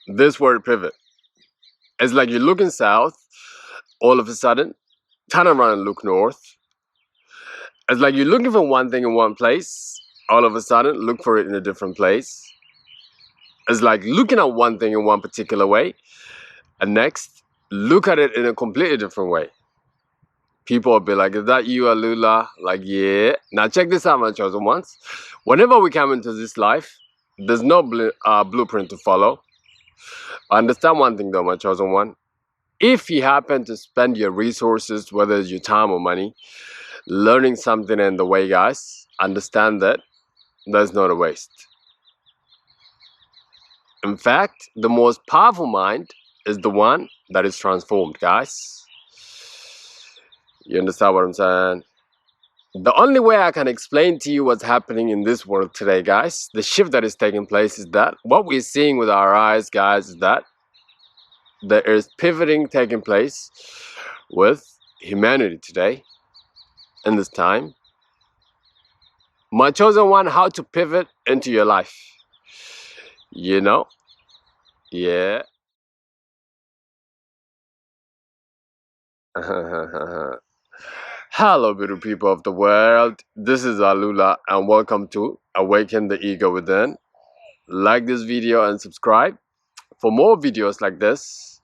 This word pivot. It's like you're looking south, all of a sudden, turn around and look north. It's like you're looking for one thing in one place, all of a sudden, look for it in a different place. It's like looking at one thing in one particular way, and next, look at it in a completely different way. People will be like, is that you, Alula? Like, yeah. Now check this out, my chosen ones. Whenever we come into this life, there's no blueprint to follow. Understand one thing though, my chosen one. If you happen to spend your resources, whether it's your time or money, learning something in the way, guys, understand that that's not a waste. In fact, the most powerful mind is the one that is transformed, guys. You understand what I'm saying? The only way I can explain to you what's happening in this world today, guys, the shift that is taking place is that what we're seeing with our eyes, guys, is that there is pivoting taking place with humanity today in this time. My chosen one, how to pivot into your life. You know? Yeah. Hello, beautiful people of the world. This is Alula, and welcome to Awaken the Ego Within. Like this video and subscribe for more videos like this.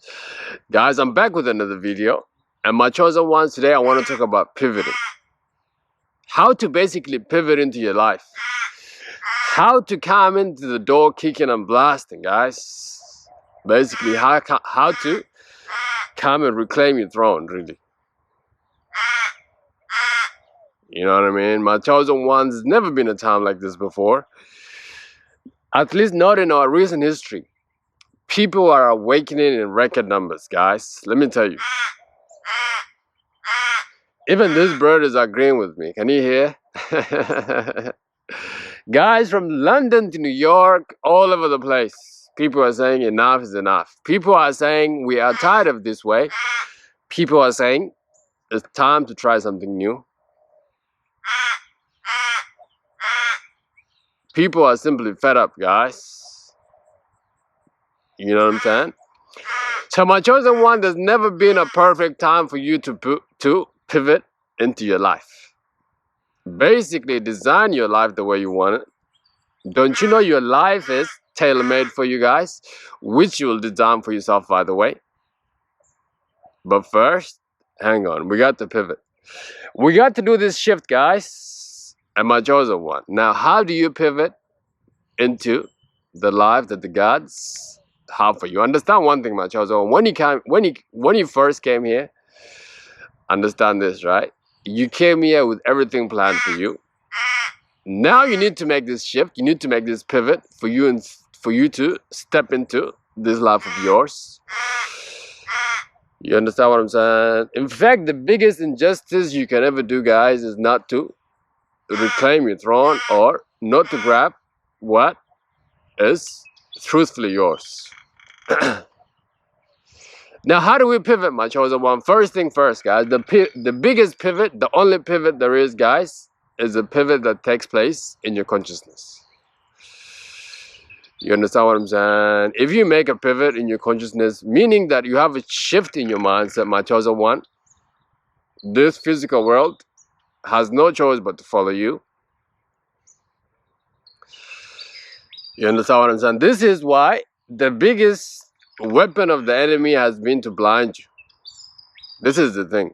Guys, I'm back with another video, and my chosen ones today, I want to talk about pivoting. How to basically pivot into your life. How to come into the door kicking and blasting, guys. Basically, how to come and reclaim your throne, really. You know what I mean? My chosen ones, there's never been a time like this before. At least not in our recent history. People are awakening in record numbers, guys. Let me tell you. Even this bird is agreeing with me. Can you hear? Guys, from London to New York, all over the place. People are saying enough is enough. People are saying we are tired of this way. People are saying it's time to try something new. People are simply fed up, guys. You know what I'm saying? So my chosen one, there's never been a perfect time for you to pivot into your life. Basically, design your life the way you want it. Don't you know your life is tailor-made for you guys? Which you will design for yourself, by the way. But first, hang on. We got to pivot. We got to do this shift, guys. And my chosen one. Now, how do you pivot into the life that the gods have for you? Understand one thing, my chosen one. When you first came here, understand this, right? You came here with everything planned for you. Now you need to make this shift. You need to make this pivot for you to step into this life of yours. You understand what I'm saying? In fact, the biggest injustice you can ever do, guys, is not to reclaim your throne or not to grab what is truthfully yours. Now, how do we pivot, my chosen one? First thing first, guys. The biggest pivot, the only pivot there is, guys, is a pivot that takes place in your consciousness. You understand what I'm saying? If you make a pivot in your consciousness, meaning that you have a shift in your mindset, my chosen one, this physical world has no choice but to follow you. You understand what I'm saying? This is why the biggest weapon of the enemy has been to blind you. This is the thing.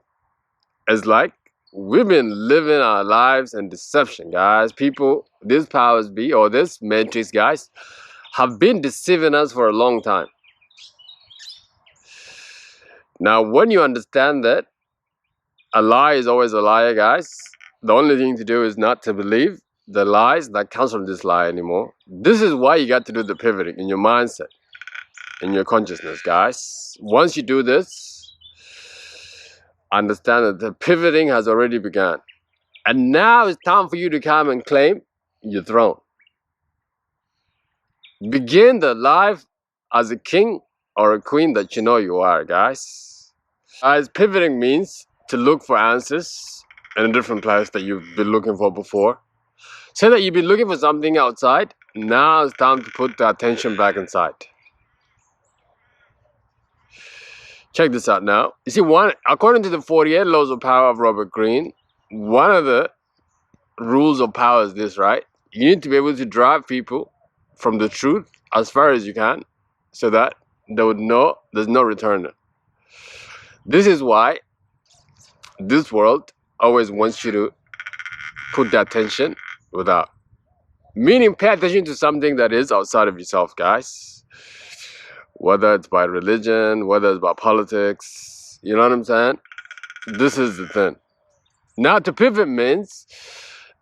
It's like we've been living our lives in deception, guys. People, this powers be, or this matrix, guys, have been deceiving us for a long time. Now, when you understand that a lie is always a liar, guys, the only thing to do is not to believe the lies that comes from this lie anymore. This is why you got to do the pivoting in your mindset, in your consciousness, guys. Once you do this, understand that the pivoting has already begun. And now it's time for you to come and claim your throne. Begin the life as a king or a queen that you know you are, guys. Guys, pivoting means to look for answers in a different place that you've been looking for before. Say that you've been looking for something outside. Now it's time to put the attention back inside. Check this out now. You see, according to the 48 laws of power of Robert Greene, one of the rules of power is this, right? You need to be able to drive people from the truth as far as you can so that they would know there's no return. This is why this world always wants you to put the attention without. Meaning, pay attention to something that is outside of yourself, guys. Whether it's by religion, whether it's by politics, you know what I'm saying? This is the thing. Now, to pivot means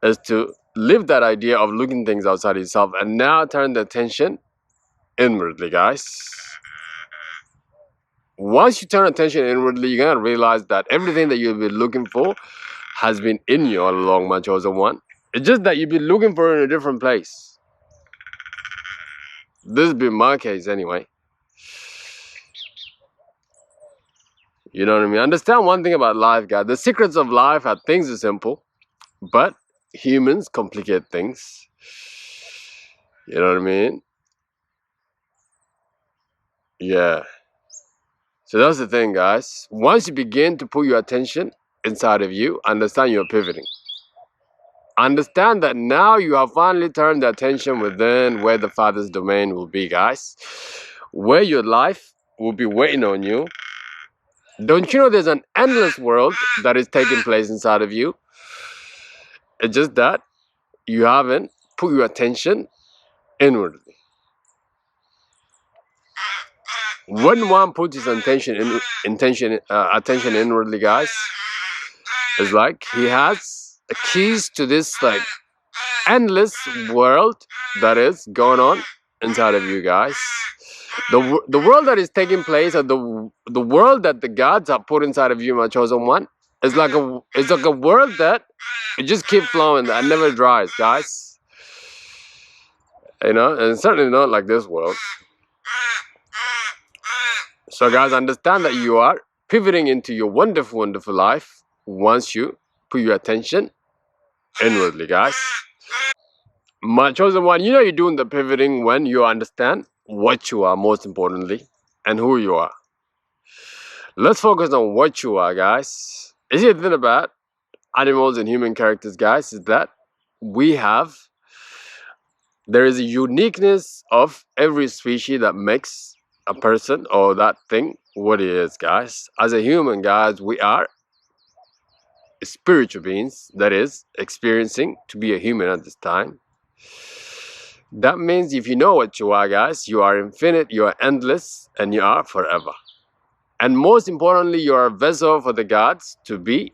is to live that idea of looking things outside yourself and now turn the attention inwardly, guys. Once you turn attention inwardly, you're going to realize that everything that you've been looking for has been in you all along, my chosen one. It's just that you've been looking for it in a different place. This has been my case anyway. You know what I mean? Understand one thing about life, guys. The secrets of life are things are simple, but humans complicate things. You know what I mean? Yeah. So that's the thing, guys. Once you begin to put your attention inside of you, understand you're pivoting. Understand that now you have finally turned the attention within where the Father's domain will be, guys. Where your life will be waiting on you. Don't you know there's an endless world that is taking place inside of you? It's just that you haven't put your attention inwardly. When one puts his attention inwardly, guys, it's like he has keys to this like endless world that is going on inside of you, guys. The world that is taking place, or the world that the gods have put inside of you, my chosen one, is like a world that it just keeps flowing and never dries, guys. You know, and certainly not like this world. So, guys, understand that you are pivoting into your wonderful, wonderful life once you put your attention inwardly, guys. My chosen one, you know you're doing the pivoting when you understand what you are, most importantly, and who you are. Let's focus on what you are, guys. Is the thing about animals and human characters, guys, is that there is a uniqueness of every species that makes a person or that thing what it is, guys. As a human, guys, we are spiritual beings that is experiencing to be a human at this time. That means if you know what you are, guys, you are infinite, you are endless, and you are forever. And most importantly, you are a vessel for the gods to be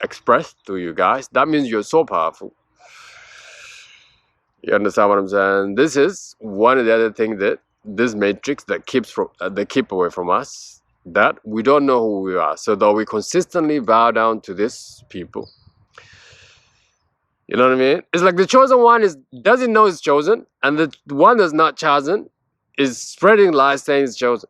expressed to you, guys. That means you're so powerful. You understand what I'm saying? This is one of the other things that this matrix that keep away from us, that we don't know who we are. So that we consistently bow down to these people. You know what I mean? It's like the chosen one doesn't know it's chosen, and the one that's not chosen is spreading lies saying it's chosen.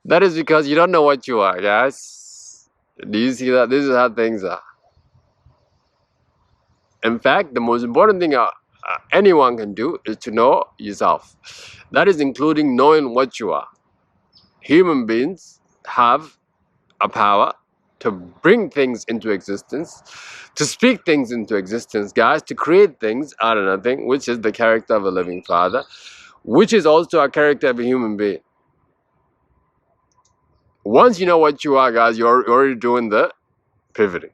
That is because you don't know what you are, guys. Do you see that? This is how things are. In fact, the most important thing anyone can do is to know yourself. That is including knowing what you are. Human beings have a power to bring things into existence, to speak things into existence, guys, to create things out of nothing, which is the character of a living Father, which is also a character of a human being. Once you know what you are, guys, you're already doing the pivoting.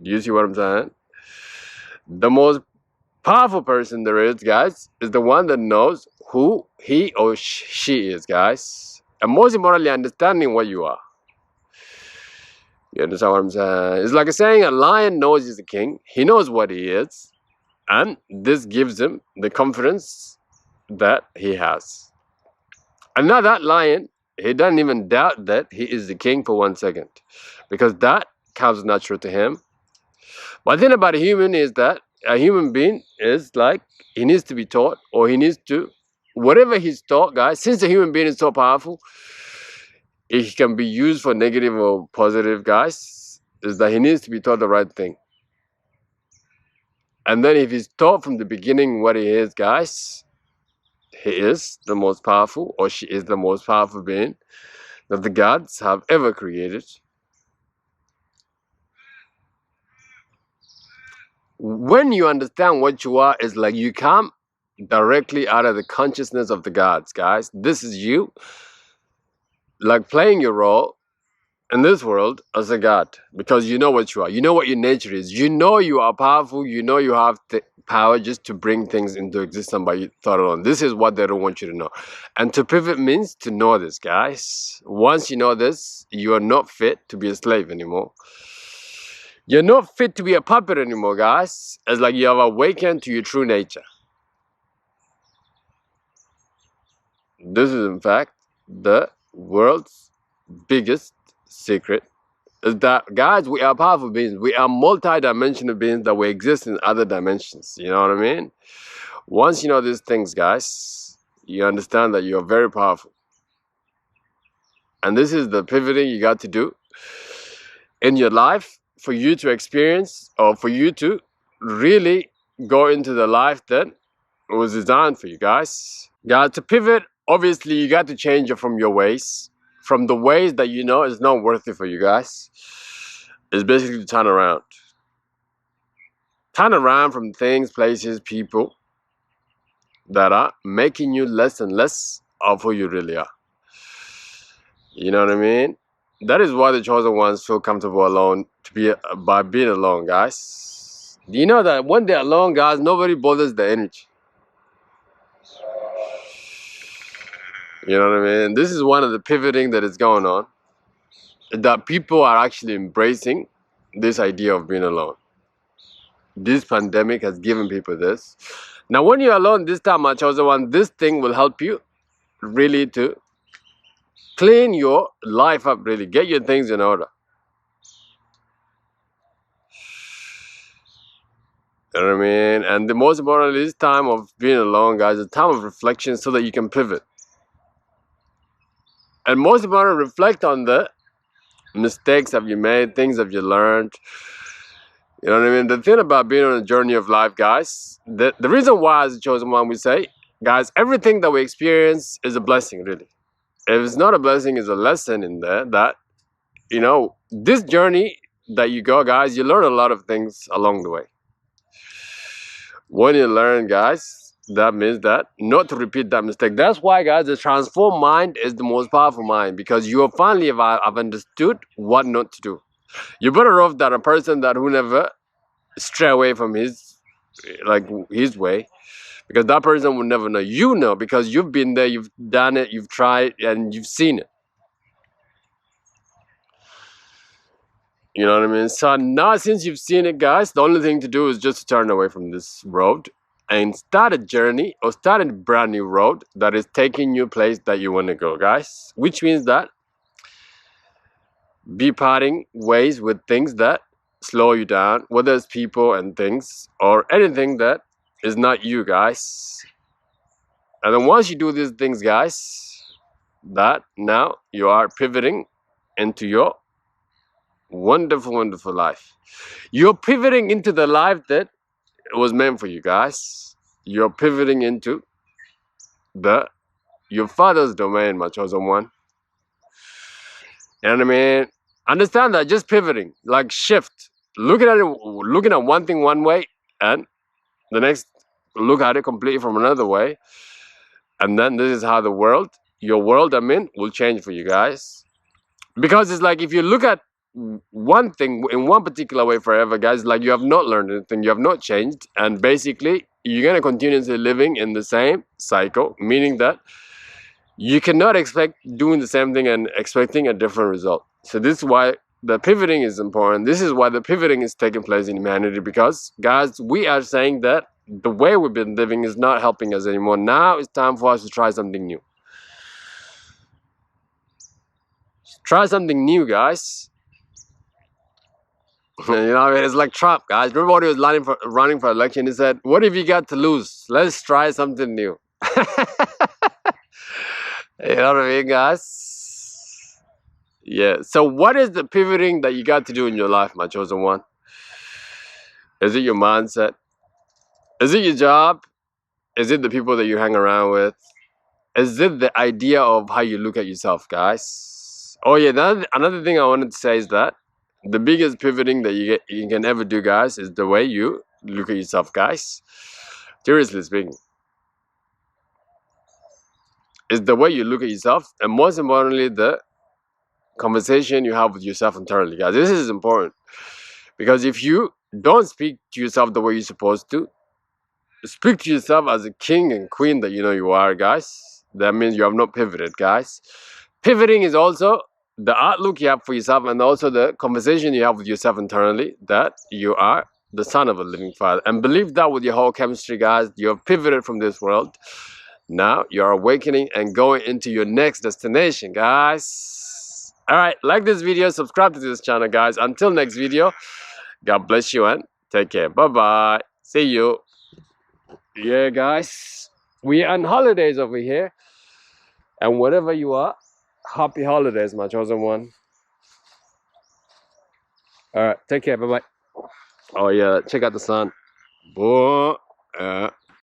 Do you see what I'm saying? The most powerful person there is, guys, is the one that knows who he or she is, guys. And most importantly, understanding what you are. You understand what I'm saying? It's like saying a lion knows he's a king. He knows what he is. And this gives him the confidence that he has. And now that lion, he doesn't even doubt that he is the king for 1 second. Because that comes natural to him. But the thing about a human is that a human being is like, he needs to be taught, or he needs to, whatever he's taught, guys, since a human being is so powerful, It can be used for negative or positive, guys, is that he needs to be taught the right thing. And then if he's taught from the beginning what he is, guys, he is the most powerful, or she is the most powerful being that the gods have ever created. When you understand what you are, it's like you come directly out of the consciousness of the gods, guys. This is you, like playing your role in this world as a god, because you know what you are. You know what your nature is. You know you are powerful. You know you have the power just to bring things into existence by your thought alone. This is what they don't want you to know. And to pivot means to know this, guys. Once you know this, you are not fit to be a slave anymore. You're not fit to be a puppet anymore, guys. It's like you have awakened to your true nature. This is, in fact, the world's biggest secret. Is that, guys, we are powerful beings. We are multi-dimensional beings that we exist in other dimensions. You know what I mean? Once you know these things, guys, you understand that you're very powerful. And this is the pivoting you got to do in your life for you to experience, or for you to really go into the life that was designed for you, guys. Guys, to pivot, obviously you got to change it from your ways, from the ways that you know is not worthy for you, guys. It's basically to turn around. Turn around from things, places, people that are making you less and less of who you really are. You know what I mean? That is why the chosen ones feel comfortable alone, by being alone, guys. Do you know that when they're alone, guys, nobody bothers the energy? You know what I mean? This is one of the pivoting that is going on, that people are actually embracing this idea of being alone. This pandemic has given people this. Now, when you're alone this time, my chosen one, this thing will help you really to clean your life up, really. Get your things in order. You know what I mean? And the most important is time of being alone, guys, a time of reflection so that you can pivot. And most important, reflect on the mistakes that you made, things that you learned. You know what I mean? The thing about being on a journey of life, guys, the reason why as a chosen one we say, guys, everything that we experience is a blessing, really. If it's not a blessing, it's a lesson in there that, you know, this journey that you go, guys, you learn a lot of things along the way. When you learn, guys, that means that not to repeat that mistake. That's why, guys, the transformed mind is the most powerful mind, because you finally have understood what not to do. You're better off than a person that who never stray away from his way, because that person will never know. You know, because you've been there, you've done it, you've tried, and you've seen it. You know what I mean? So now, since you've seen it, guys, the only thing to do is just to turn away from this road and start a journey, or start a brand new road that is taking you place that you want to go, guys. Which means that be parting ways with things that slow you down, whether it's people and things or anything that is not you, guys. And then once you do these things, guys, that now you are pivoting into your wonderful, wonderful life. You're pivoting into the life that was meant for you, guys. You're pivoting into your father's domain, my chosen one. You know what I mean? Understand that just pivoting, like shift, looking at one thing one way, and the next look at it completely from another way. And then this is how your world, will change for you, guys. Because it's like if you look at one thing in one particular way forever, guys, like you have not learned anything, you have not changed, and basically you're going to continuously living in the same cycle, meaning that you cannot expect doing the same thing and expecting a different result. So this is why the pivoting is important. This is why the pivoting is taking place in humanity, because, guys, we are saying that the way we've been living is not helping us anymore. Now it's time for us to try something new. Try something new, guys. You know, it's like Trump, guys. Everybody was running for election. He said, "What have you got to lose? Let's try something new." You know what I mean, guys? Yeah. So what is the pivoting that you got to do in your life, my chosen one? Is it your mindset? Is it your job? Is it the people that you hang around with? Is it the idea of how you look at yourself, guys? Oh yeah, another thing I wanted to say is that the biggest pivoting that you can ever do, guys, is the way you look at yourself, guys. Seriously speaking, is the way you look at yourself, and most importantly, the conversation you have with yourself internally, guys. This is important because if you don't speak to yourself the way you're supposed to, speak to yourself as a king and queen that you know you are, guys. That means you have not pivoted, guys. Pivoting is also the outlook you have for yourself and also the conversation you have with yourself internally that you are the son of a living father. And believe that with your whole chemistry, guys. You have pivoted from this world. Now you're awakening and going into your next destination, guys. All right, like this video, subscribe to this channel, guys. Until next video, God bless you and take care. Bye-bye. See you. Yeah, guys, we are on holidays over here, and wherever you are, happy holidays, my chosen one. All right, take care. Bye bye. Oh yeah, check out the sun. Boy,